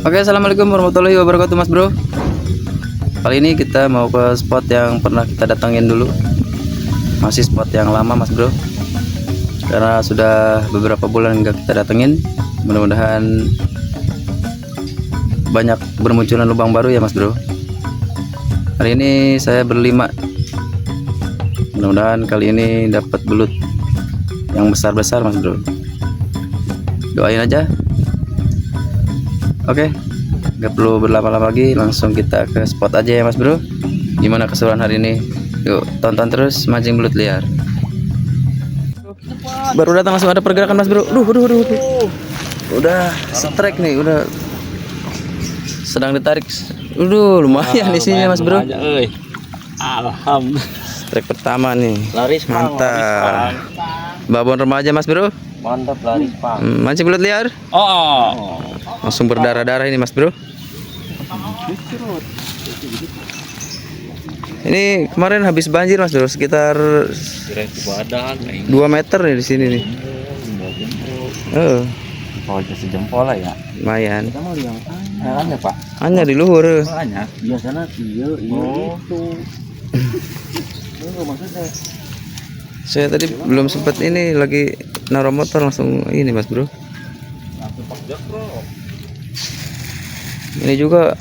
Oke, assalamualaikum warahmatullahi wabarakatuh, Mas Bro. Kali ini kita mau ke spot yang pernah kita datangin dulu. Masih spot yang lama, Mas Bro. Karena sudah beberapa bulan nggak kita datengin. Mudah-mudahan banyak bermunculan lubang baru ya, Mas Bro. Hari ini saya berlima. Mudah-mudahan kali ini dapat belut yang besar-besar, Mas Bro. Doain aja. Oke, nggak perlu berlama-lama lagi, langsung kita ke spot aja ya, Mas Bro. Gimana keseruan hari ini? Yuk tonton terus mancing belut liar. Baru datang langsung ada pergerakan, Mas Bro. Duh. Udah strike nih, udah sedang ditarik. Lumayan isinya, Mas Bro. Alhamdulillah. Strike pertama nih. Laris, mantap. Babon remaja, Mas Bro. Mantap, laris, Pak. Mancing belut liar. Langsung berdarah-darah ini, Mas Bro. Ini kemarin habis banjir, Mas Bro, sekitar 2 meter nih di sini nih. Oh, itu sejempol lah ya. Lumayan. Kita mau yang hanya, Pak. Hanya di luhur. Hanya. Biasanya iya itu. Maksudnya. Saya tadi belum sempat ini, lagi naruh motor langsung ini, Mas Bro. Ini juga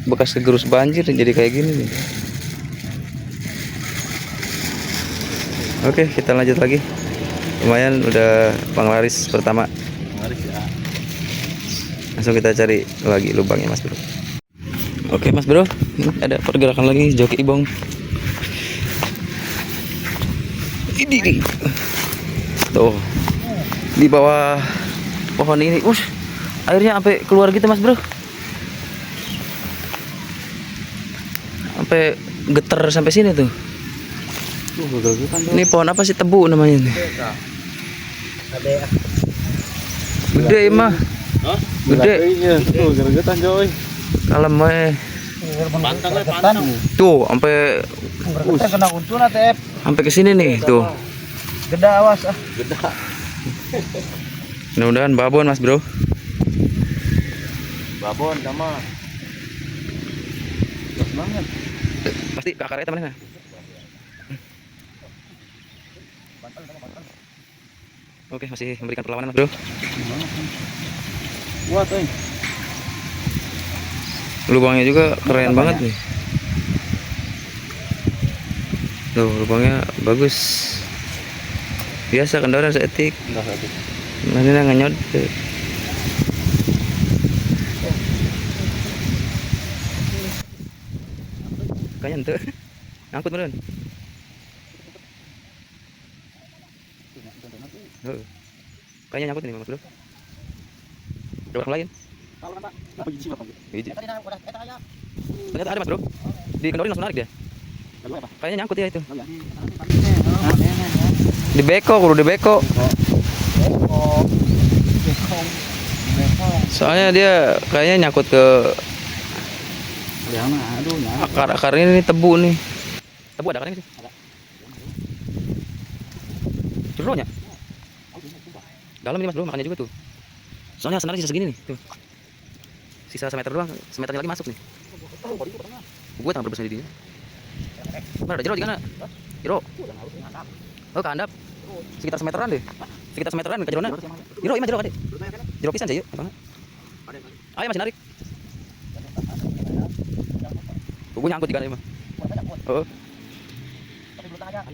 bekas kegerus banjir jadi kayak gini nih. Oke, kita lanjut lagi. Lumayan udah panglaris pertama. Langsung kita cari lagi lubangnya, Mas Bro. Oke, Mas Bro, ini ada pergerakan lagi joki ibong. Ini tuh di bawah pohon ini. Airnya sampai keluar gitu, Mas Bro. Sampai geter sampai sini tuh. Ini pohon apa sih, tebu namanya nih? Gede mah. Gede. Kalem we. Tuh sampai sampai ke sini nih tuh. Geda, awas ah. Geda. Mudah-mudahan babon, Mas Bro. Babon sama. Pas banget. Pasti ke akarnya teman-teman. Oke, masih memberikan perlawanan, Mas Bro. Wah, tuh. Lubangnya juga keren banget nih. Tuh, lubangnya bagus. Biasa kendora seetik. Mana nganyot. Kayaknya ente. Ngangkut beneran. Kayaknya nyangkut ini, Mas Bro. Ada orang lain. Ternyata ada, Mas Bro. Dikendorin langsung narik dia. Kayaknya nyangkut ya itu. Di beko, kudu di beko. Soalnya dia kayaknya nyangkut ke akar ini tebu nih. Tebu ada akarnya sih. Jeronya. Dalam ini, Mas Bro, makanya juga tuh. Soalnya senarnya sisa segini nih, tuh. Sisa semeter doang, semeternya lagi masuk nih. Gue tangan berbesar di sini. Mana ada jero juga, jero. Oh, kehandap. Sekitar semeteran deh. Sekitar semeteran ke jerona. Jero, ima jero kade. Jero pisan aja yuk. Ayo masih narik. Gue nyangkut juga nih, mah. Oh.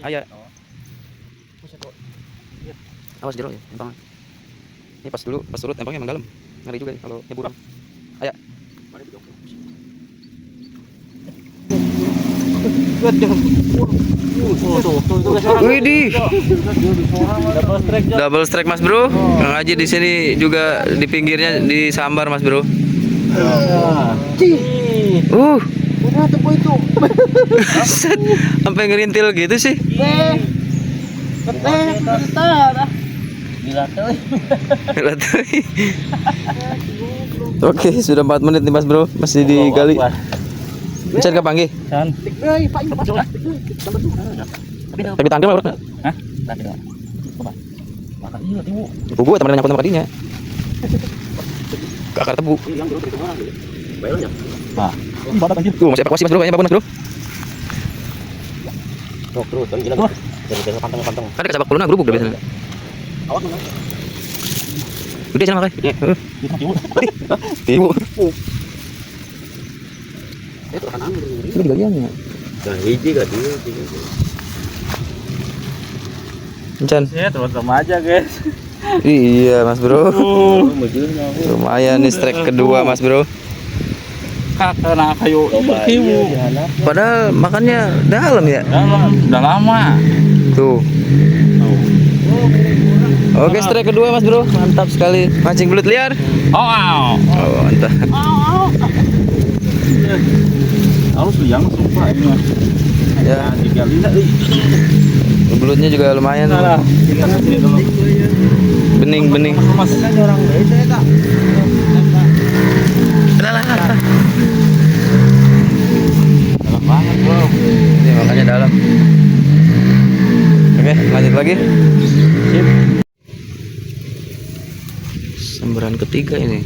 Ayo. Awas jero ya, tempangan. Ini pas surut tempangnya emang dalam. Ngeri juga ya kalau nyeburang. Ayo. Widih. Double strike, Mas Bro. Kang Haji di sini juga di pinggirnya disambar, Mas Bro. Sampai ngerintil gitu sih. Oke, sudah 4 menit nih, Mas Bro. Masih digali. Mencari ke panggil. Tapi tangkil mah urut. Hah? Tangkil. Coba. Makan iya, Tiwu. Gue teman nyangkut sama kadinya. ke akar tebu. Nah, badak anjir. Tuh masih evakuasi mas bro, kayaknya bangun mas bro. Terus tadi jalan. Dari pantang-pantang. Kan ada kesabak peluna gerubuk udah biasanya. Awat mana? Gede sana makanya. Itu tiwul. Tibu. Itu kanan. Itu di bagiannya. Nah, hiji ka dia. Encan. Ya, teman-teman aja, guys. Iya mas bro. Mujur Lumayan nih strike kedua mas bro. Karena kayu tiwul. Padahal makannya dalam ya. Udah lama. Tuh. Oke strike kedua mas bro. Mantap sekali. Mancing belut liar. Oh, Oh mantap. harus liang sumpah ini mah. Ya. 3 lina Belutnya juga lumayan. Bening. Mas orang deui teh eta. Dalam. Dalam banget, bro. Ini makanya dalam. Oke, lanjut lagi. Sip. Semburan ketiga ini.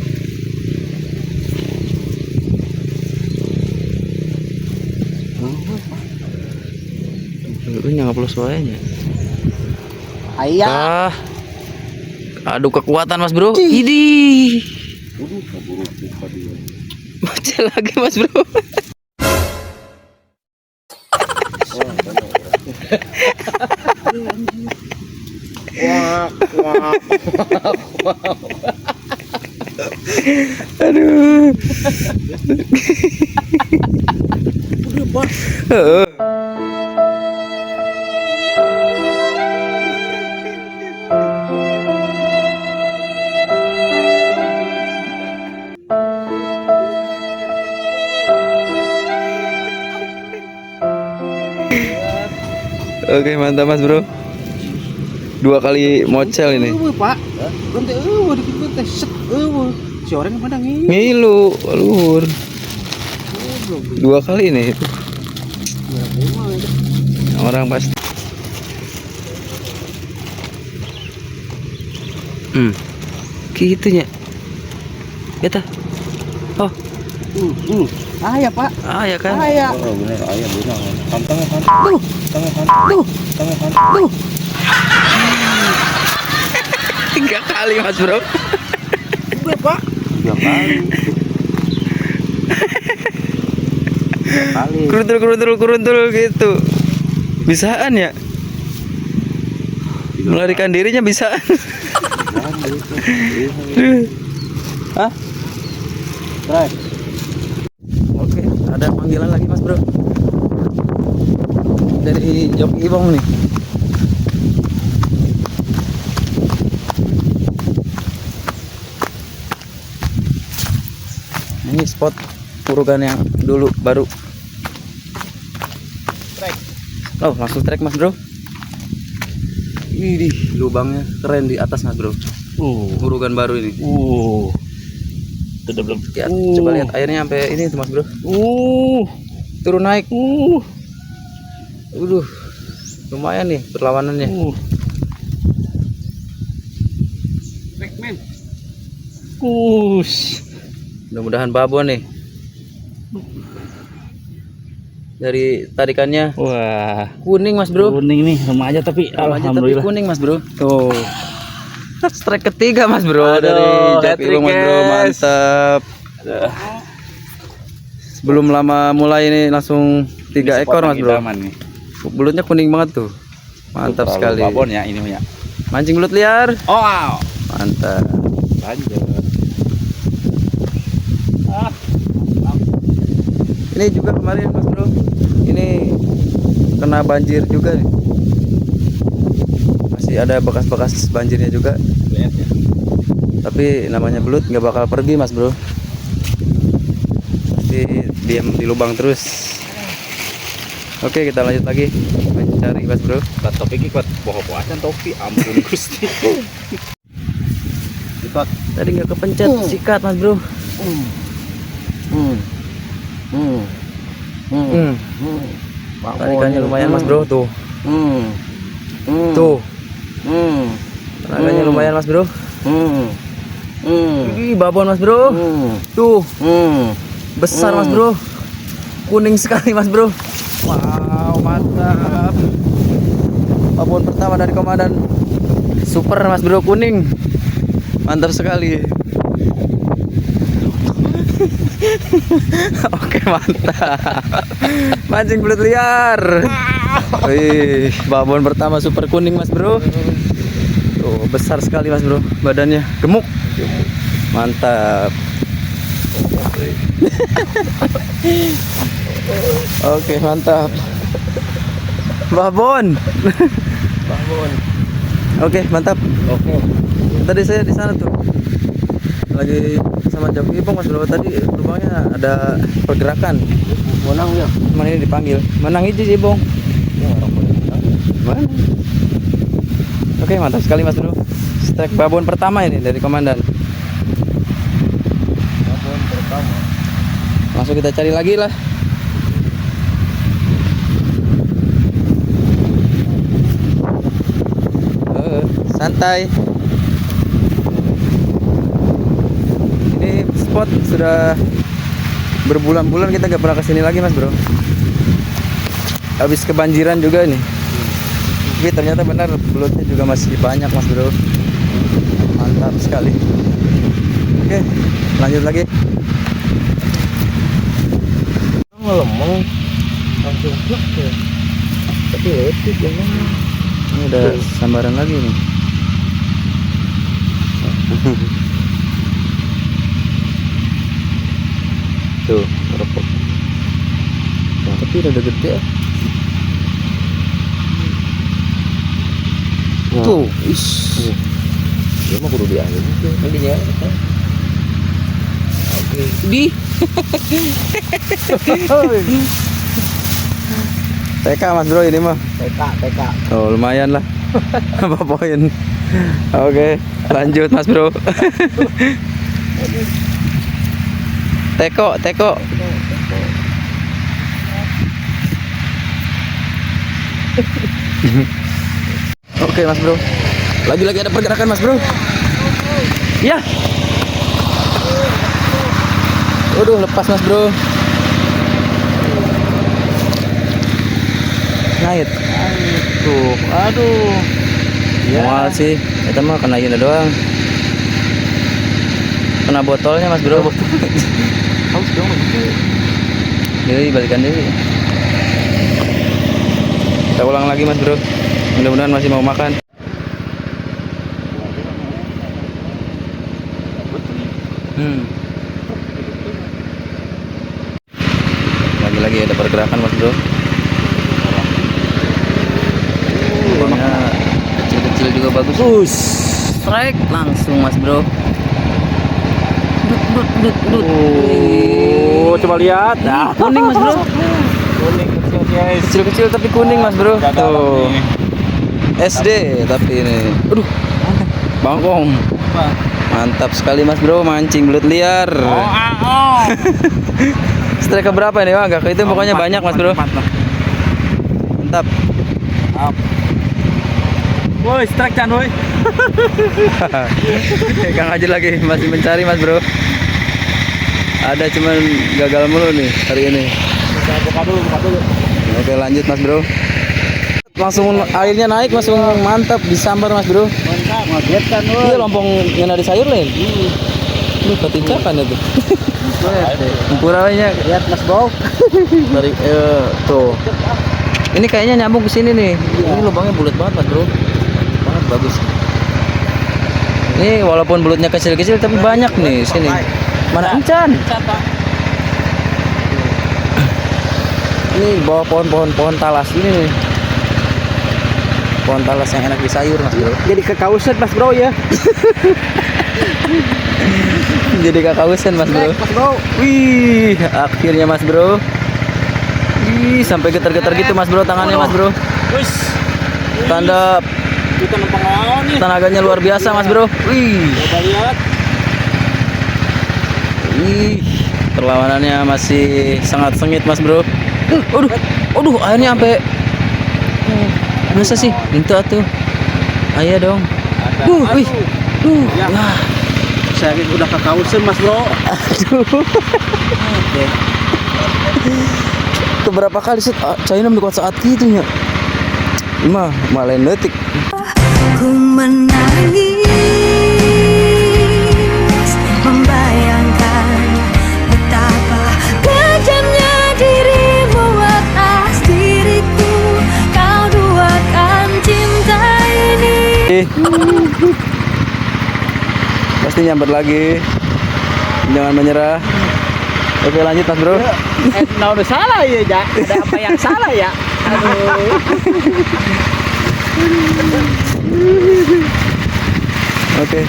Dulunya ngaplos waenya. Aya. Aduh kekuatan mas bro. Idi. Waduh, kabur lupa dia. Baca lagi mas bro. Aduh. Oke mantap mas bro. 2 kali mocel ini. Pak. Ganti dikit teh set si orang pada Ngilu luhur. 2 kali nih. Orang pasti. Gitunya. Eta. Oh. Ya Pak. Ya kan. Ya. Oh, bener bener. Kantangnya kan. Tuh. Kantangnya kan. Tuh. 3 kali mas bro. Udah Pak. 3 kali. 3 kali. Kuruntul gitu. Bisaan ya. Melarikan dirinya bisaan. Hah? Right. Oke, ada panggilan lagi mas bro. Dari Joki Ibong nih. Ini spot purugan yang dulu baru. Oh langsung trek mas bro. Ini lubangnya keren di atas mas bro. Purugan baru ini. Belum. Ya, coba lihat airnya sampai ini tuh mas bro. Turun naik. Lumayan nih perlawanannya. Backman. Mudah-mudahan babon nih. Dari tarikannya. Wah, Kuning mas bro. kuning nih remaja tapi Remaja tapi alhamdulillah. kuning mas bro. Tuh. Strike ketiga mas bro. Aduh, Dari Joki hat-trick, Ibong mas bro. guys. Mantap. Belum lama mulai ini langsung 3 ekor mas bro. Belutnya kuning banget tuh. Mantap sekali. Babon ya ini ya. Mancing belut liar. Oh, wow. Mantap. Lanjut. Ini juga kemarin mas bro. Ini kena banjir juga nih. Masih ada bekas-bekas banjirnya juga. Lihat ya. Tapi namanya belut nggak bakal pergi mas bro. Pasti diam di lubang terus. Oke kita lanjut lagi mencari mas bro. Topik ikut boho-bohan topi ampun Gusti. Ikut. Tadi nggak kepencet sikat mas bro. Tarikannya lumayan mas bro tuh. Tuh. Tenaganya lumayan mas bro. Ih, babon mas bro. Tuh, besar mas bro. Kuning sekali mas bro. Wow, mantap. Babon pertama dari komandan. Super mas bro, kuning. Mantap sekali. Oke, mantap. Mancing belut liar. Wih, babon pertama super kuning mas bro. Tuh, besar sekali mas bro, badannya gemuk. Mantap. Oke, mantap. Babon. Oke, mantap. Tadi saya di sana tuh lagi sama Jago Ipong mas bro. Tadi lubangnya ada pergerakan. Menang ya. Mana ini dipanggil? Menang itu sih Bong. Mana? Oke, mantap sekali mas bro. Strike babon pertama ini dari komandan. Babon pertama. Langsung kita cari lagi lah. Santai. Ini spot sudah berbulan-bulan kita gak pernah kesini lagi mas bro. Habis kebanjiran juga nih. Tapi ternyata benar belutnya juga masih banyak mas bro. Mantap sekali. Oke, lanjut lagi. Ngelemong langsung plek ya. Tapi etik emang. Ini udah sambaran lagi nih. Tuh, rokok. Tapi udah gede. Tuh, ish. Dia mah kudu diambil itu. Ini ya. Oke. Di. TK mas bro ini mah. TK. Oh, lumayan lah. Apa poin? Oke, lanjut mas bro. Teko. Oke mas bro. Lagi-lagi ada pergerakan mas bro. Ya. Waduh, lepas mas bro. Ngait. Tuh, aduh. Mual sih. Kita mah kena ini doang. Kena botolnya mas bro. Haus dong begitu. Jadi balikan diri. Kita ulang lagi mas bro. Mudah-mudahan masih mau makan. Lagi-lagi ada pergerakan mas bro. Lubangnya kecil-kecil juga bagus. Strike langsung mas bro. Dut. Oh, coba lihat. Nah, Kuning mas bro. kuning kecil guys. Kecil-kecil tapi kuning mas bro. Tuh. SD tapi ini. Aduh. Bangkong. Mantap sekali mas bro, mancing belut liar. Strike berapa nih? Wah, enggak itu pokoknya banyak mas bro. Mantap. Woi, strike can woi. Kang Haji lagi masih mencari mas bro. Ada cuman gagal mulu nih hari ini. Buka dulu. Oke, lanjut mas bro. Langsung airnya naik langsung mantap disambar mas bro. Mantap, ngagetkan woi. Iya, lompong yang ada sayur lain. Ini ketincakan itu. Empuranya Lihat Mas Bau. dari tuh. Ini kayaknya nyambung ke sini nih. Ini lubangnya bulat banget mas bro. Banget bagus. Ini walaupun bulutnya kecil-kecil tapi banyak nih sini. Mana encan? Ini bawah pohon talas ini nih. Pohon talas yang enak di sayur mas bro. Jadi kekausan Mas Bro ya. Jadi kakausan mas bro. Mas Bro. Wih, akhirnya mas bro. Ih, sampai getar-getar gitu mas bro tangannya mas bro. Wis. Tanda Kita numpang lawan nih. tenaganya luar biasa mas bro. Wih, Coba lihat. ih, perlawanannya masih sangat sengit mas bro. Aduh, airnya sampai. Masa sih? Minta tuh. Ayo dong. Wih, wah. saya udah kekausan mas bro. Aduh. Oke. Itu berapa kali sih China di saat gitu nya. Malah detik. Ku menangis membayangkan betapa kejamnya dirimu atas diriku. Kau duakan cinta ini. Pasti nyamper lagi. Jangan menyerah. Oke lanjut mas bro. Nah udah salah ya, Jak. Ada apa yang salah ya? Aduh. Oke.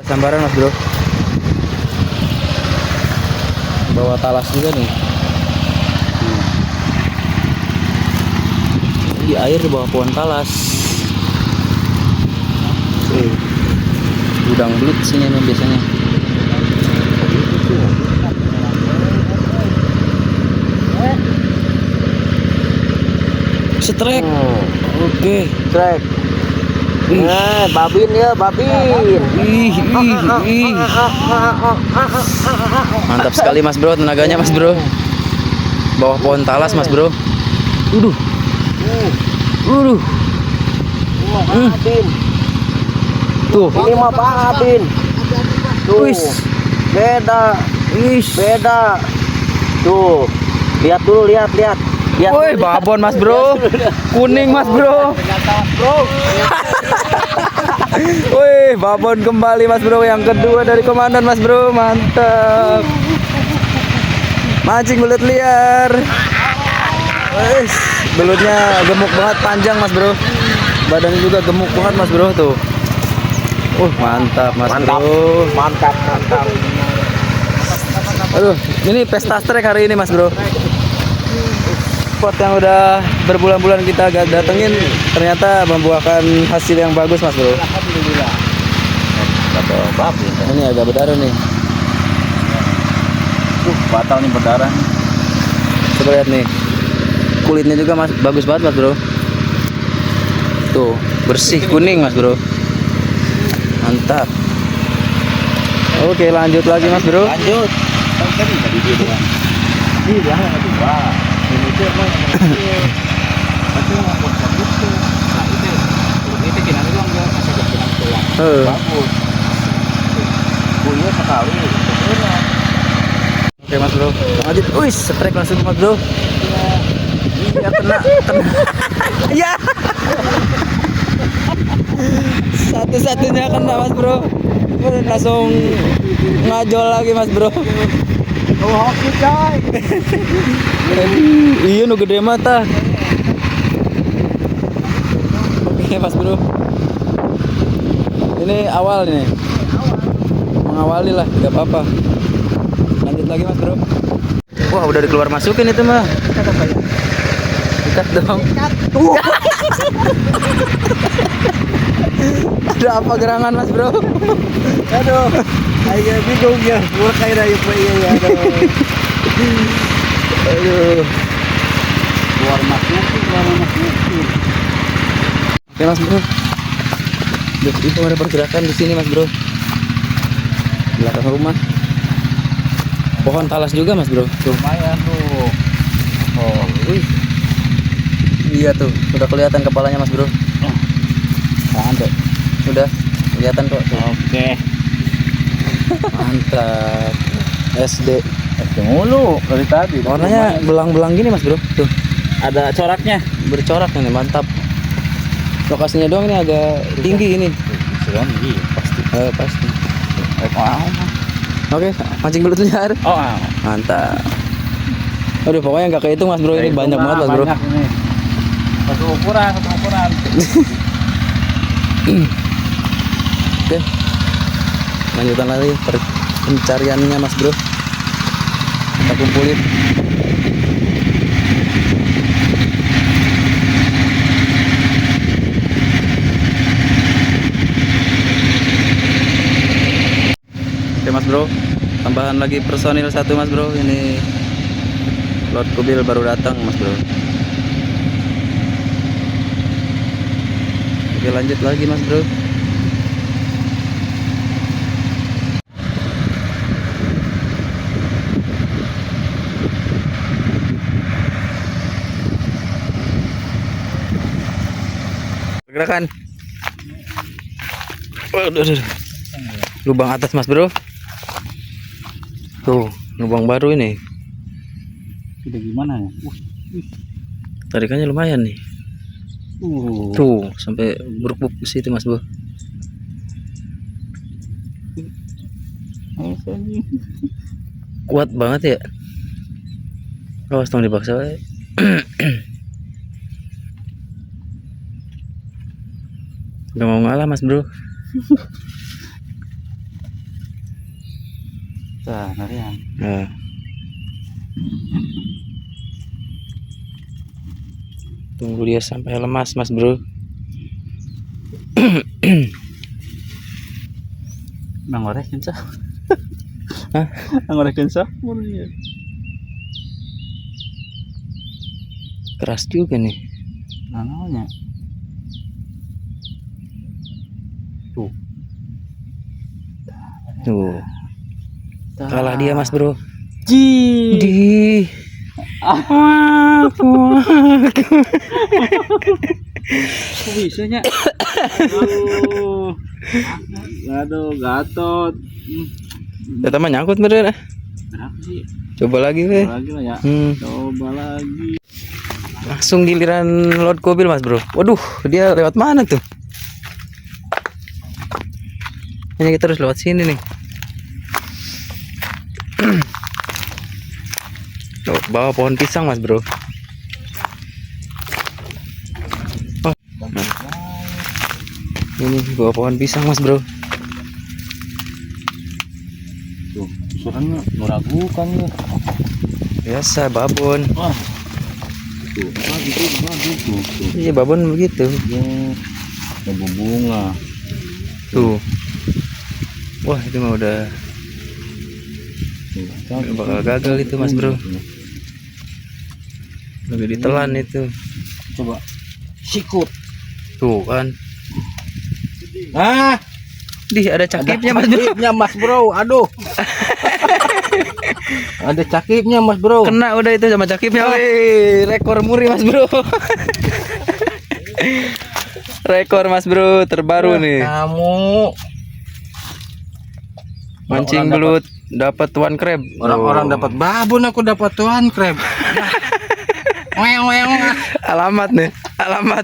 Sambaran mas bro. Bawa talas juga nih. Di air di bawah pohon talas. Gudang belut sini nih biasanya. Setrek. Oke. Trek. Nah, babin ya, babin. Ih. Mantap sekali mas bro, tenaganya mas bro. Bawah pohon talas mas bro. Uduh. Babin. Tuh. Ini mah babin. Tuh. Wis. Beda. Wis. Beda. Tuh. Lihat dulu, lihat. Lihat. Woi, babon mas bro. Kuning mas bro. Bro. Woi, babon kembali mas bro. Yang kedua dari komandan mas bro. Mantap. Mancing belut liar. Wis, belutnya gemuk banget, panjang mas bro. Badannya juga gemuk banget mas bro tuh. Mantap mas bro. Mantap. Aduh, ini pesta strek hari ini mas bro. Spot yang udah berbulan-bulan kita datengin ternyata membuahkan hasil yang bagus mas bro. Alhamdulillah. Babin. Ini agak berdarah nih. Batal nih berdarah. Coba lihat nih. Kulitnya juga mas bagus banget mas bro. Tuh bersih kuning mas bro. Mantap. Oke lanjut lagi mas bro. Lanjut. Tadi dia doang. Ini dia dua. Ini tuh emang itu ngapot itu. Nah itu kinanya doang ya, masih ada kinang tulang. Bagus. Punya sekali. Oke mas bro. Lanjut. Wih, strike langsung mas bro. Ya kena. Ya. Satu-satunya kena mas bro. Langsung ngajol lagi mas bro. Oh, hoki coy. Iya nu gede mata. Oke mas bro. Ini awal nih. Mengawali lah, tidak apa-apa. Lanjut lagi mas bro. Wah udah dikeluar masukin itu mah. Ikat dong. Ada apa gerangan mas bro? Aduh, ayo bingung ya. Gua kayak raya ya. Aduh. Keluar masuk. Oke mas bro. Itu ada pergerakan di sini mas bro. Belakang rumah. Pohon talas juga mas bro. Tuh. Lumayan tuh. Oh, Wih. Iya tuh, udah kelihatan kepalanya mas bro. Mantap. Udah kelihatan kok tuh. oke. Mantap. SD. Mulu dari tadi. Warnanya belang-belang gini mas bro. Tuh. ada coraknya. Bercorak nih, mantap. Lokasinya doang ini agak tinggi ini. Tinggi pasti. Pasti. Wow. Oke, mancing belut liar. Oh, Mantap. Aduh, pokoknya nggak kehitung mas bro, ini banyak banget mas bro. Banyak ini. Satu ukuran. Oke, lanjutan lagi pencariannya mas bro. Kita kumpulin. Oke mas bro, tambahan lagi personil satu mas bro. Ini Lord Kubil baru datang mas bro. Oke lanjut lagi mas bro. Gerakan. Waduh. Lubang atas mas bro. Tuh lubang baru ini. Udah gimana ya? Tarikannya lumayan nih. Tuh sampai buruk ke situ mas bro. Kuat banget ya. Awas dong dipaksa. Gak mau ngalah mas bro. Nah, narian. Nah. Tunggu dia sampai lemas mas bro. Nangorekin sah. Hah? Nangorekin sah. Keras juga nih. Namanya. Tuh. Tuh. Kalah dia mas bro. Ji. Di. Kok bisanya? Aduh, gatot. Ternyata mah nyangkut bener. Berapa sih? Coba lagi weh. Coba lagi lah ya. Coba lagi. Langsung giliran Lord Kubil mas bro. Waduh, dia lewat mana tuh? Ini kita harus lewat sini nih. Tuh, bawa pohon pisang mas bro. Oh. Nah. Ini bawa pohon pisang mas bro. Tuh, suaranya meragukan nih. Biasa babon. Wah. Tuh, tuh. Iya babon begitu. Ya, bunga. Tuh. Wah itu mah udah bakal gagal itu mas bro. Lebih ditelan itu. Coba sikut. Tuh kan. Ah, Dih ada cakipnya mas bro. cakipnya mas bro. Aduh. Ada cakipnya mas bro. Kena udah itu sama cakipnya. Wih, rekor muri mas bro. Rekor mas bro terbaru nih. Kamu mancing belut dapat tuan crab. Orang-orang dapat babon, aku dapat tuan crab. Alamat nih, alamat.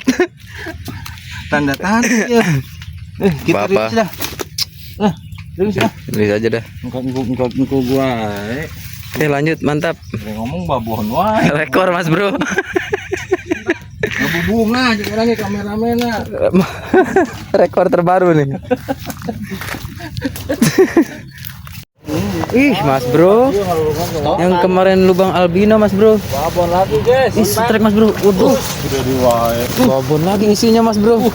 Tanda tanda ya. Kita Apa? rilis dah. Rilis dah. Rilis aja dah. Engkau gua. Oke lanjut mantap. Ngomong babon wae. Rekor mas bro. Bunga orangnya kameramen. Rekor terbaru nih. Ih mas bro, yang kemarin lubang albino mas bro. Babon lagi guys. Ih strike mas bro. Waduh. Babon lagi isinya mas bro.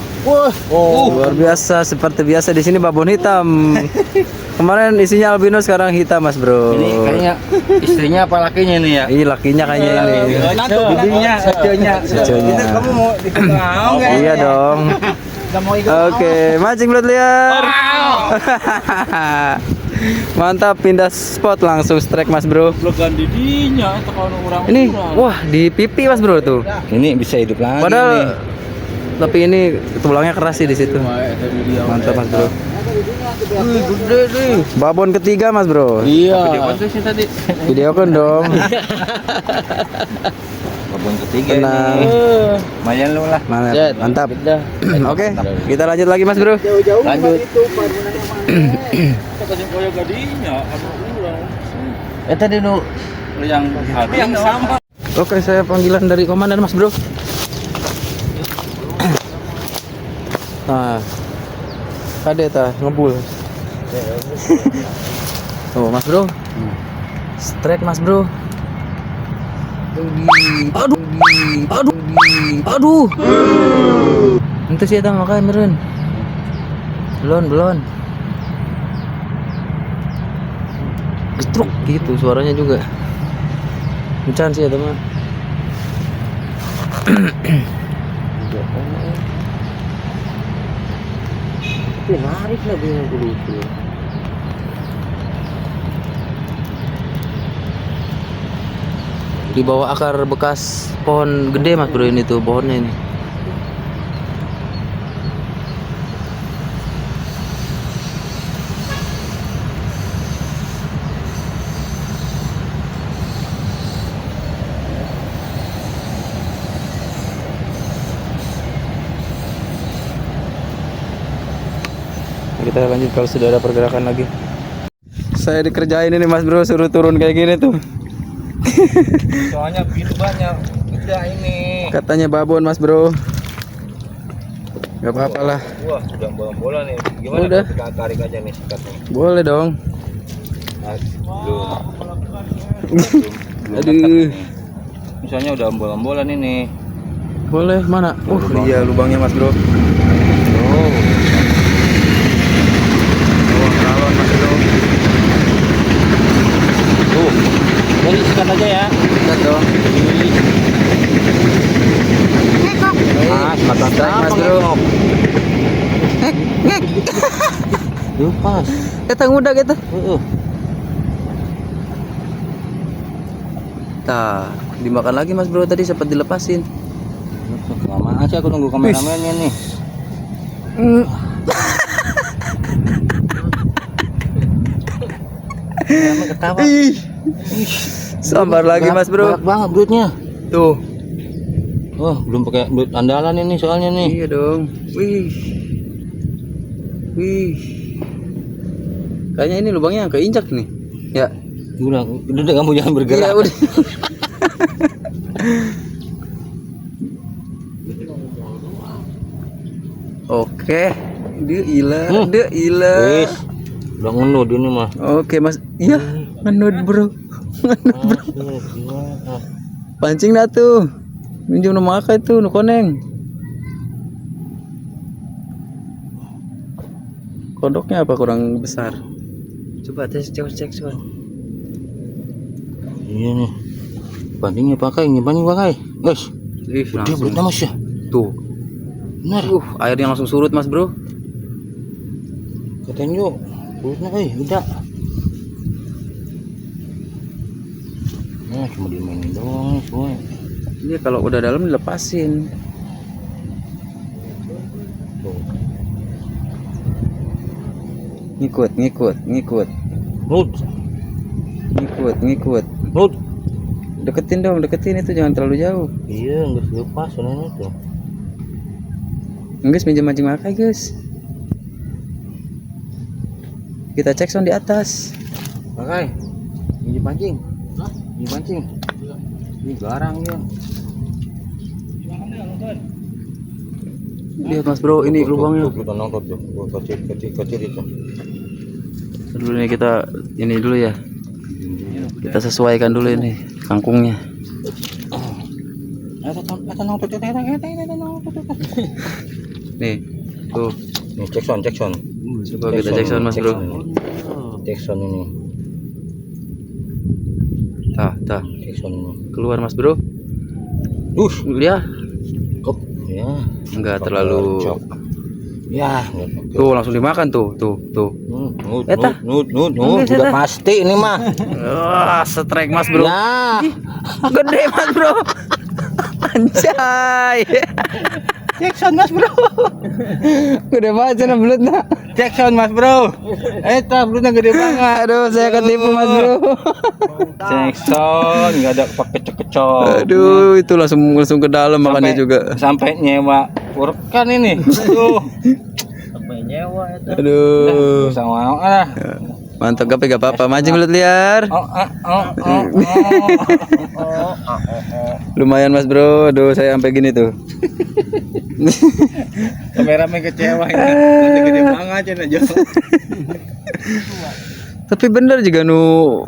Luar biasa, seperti biasa di sini babon hitam. Kemarin isinya albino, sekarang hitam mas bro. Ini kayaknya istrinya apa lakinya nih ya? Iya lakinya kayaknya ini. Bibinya, Cucunya. Kamu mau ikut Iya dong. Oke, mancing belut liar. Mantap, pindah spot langsung strike mas bro. Legan didinya itu kalau orang. Ini wah di pipi mas bro tuh. Ini bisa hidup lagi. Padahal tapi ini tulangnya keras sih di situ. Mantap mas bro. Gede nih. Babon ketiga mas bro. Iya. Video kan dong. Babon ketiga Tenang. ini. Lumayan lu lah. Mantap. Oke, kita lanjut lagi mas bro. Lanjut. Tadi nu yang sama. Oke, saya panggilan dari komandan mas bro. Nah, kade tah ngebul. Tuh mas bro. Strike mas bro. Aduh. Itu sih tang makan meren. Belum. Gestruk gitu suaranya juga. Kencang sih ya teman. Menarik lah dia dulu itu. Di bawah akar bekas pohon gede mas bro ini tuh pohonnya ini. Kita lanjut kalau sudah ada pergerakan lagi. Saya dikerjain ini mas bro, suruh turun kayak gini tuh. Soalnya pintu banyak. Udah ini. Katanya babon mas bro. Gak apa-apa lah. Wah, udah bola nih. Gimana Udah. kalau kita tarik aja nih sikatnya? Boleh dong. Nah, belum. Aduh. Misalnya udah bola-bola nih. Boleh mana? Iya lubangnya mas bro. Oh. Kalon mas bro. Tuh. Jadi sikat aja ya. Lihat dong. Sikat Strike, Mas Bro. Lepas. Kita udah gitu. Tah, dimakan lagi mas bro tadi sempat dilepasin. Lama aja aku nunggu kameramennya nih. Ketawa. Sambar lagi mas bro. Banyak banget duitnya. Tuh. Wah, belum pakai duit andalan ini soalnya nih. Iya dong. Wih. Kayaknya ini lubangnya yang keinjak nih. Ya. Udah kamu jangan bergerak. Iya udah. Oke. Dia hilang. Dia hilang. Wis. Udah ngenud ini mah. Oke mas. Iya. Ngenud bro. Ngenud bro. Pancing dah tuh. Minjem nama akak itu nu koneng. Kodoknya apa kurang besar? Coba tes cek soal. Iya nih. Pancingnya pakai, ini pancing pakai. Guys. Ih, Dia belum mas ya. tuh. Benar. Airnya langsung surut mas bro. Katanya yuk. Bulutnya udah. Nah, cuma dimainin doang semua. Ini kalau udah dalam dilepasin. Tuh. Ngikut. Nut. Ngikut. Nut. Deketin itu jangan terlalu jauh. Iya, nggak lepas soalnya tuh. Guys, minjem mancing makai guys. Kita cek sound di atas. Pakai. Ini pancing. Ini pancing. Ini garang ya. Lihat mas bro, ini lubangnya. Kita nongkrong tuh. Kecil itu. Dulu nih kita ini dulu ya. Kita sesuaikan dulu ini kangkungnya. Nih, tuh. Nih cek sound. Coba kita cek sound mas bro. Cek sound ini. Tah. Cek sound ini. Keluar mas bro. Dia Kop. Ya. enggak terlalu. Ya. Tuh langsung dimakan tuh. Nut. Udah pasti ini mah. Wah, strike mas bro. Ya. Gede mas bro. Anjay. Jackson mas bro. Gede banget sana belutnya. Jackson mas bro. Eta belutnya gede banget. Aduh, saya ketipu mas bro. Jackson nggak ada pakai kecok. Aduh, itu langsung ke dalam makannya juga. Sampai nyewa urkan ini. Tuh. Sampai nyewa itu. Aduh. Sama lah. Mantap gape gak apa-apa. Mancing belut liar. Lumayan mas bro. Aduh, saya sampai gini tuh. Kameramen kecewa ini. Gede banget aja. Tapi bener juga nu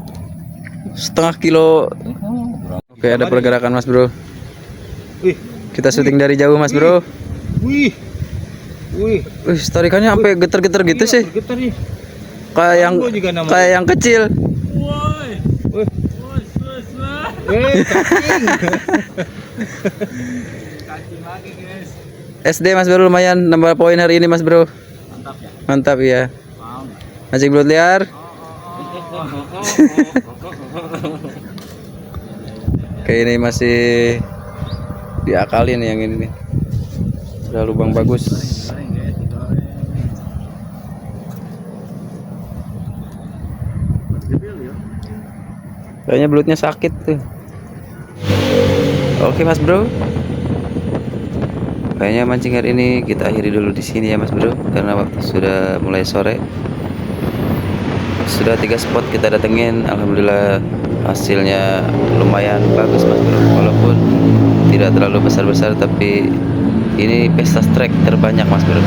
setengah kilo. Oke, ada pergerakan mas bro. Kita syuting dari jauh mas bro. Wih, tarikannya sampai geter-geter gitu sih. Getar nih. Kayak yang kecil. Wah, Cacing lagi guys. SD Mas Bro lumayan nambah poin hari ini Mas Bro. Mantap ya. Mantap ya. Mau nggak? Mancing belut liar. Oke ini masih diakalin yang ini nih. Udah lubang bagus. Goreng guys, digoreng. Kayaknya belutnya sakit tuh. Oke Mas Bro. Kayaknya mancing hari ini kita akhiri dulu di sini ya Mas Bro, karena waktu sudah mulai sore. Sudah 3 spot kita datengin, alhamdulillah hasilnya lumayan bagus Mas Bro. Walaupun tidak terlalu besar-besar, tapi ini pesta strike terbanyak Mas Bro.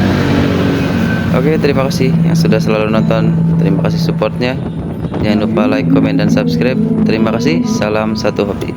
Oke, terima kasih yang sudah selalu nonton. Terima kasih supportnya. Jangan lupa like, comment, dan subscribe. Terima kasih. Salam satu hobi.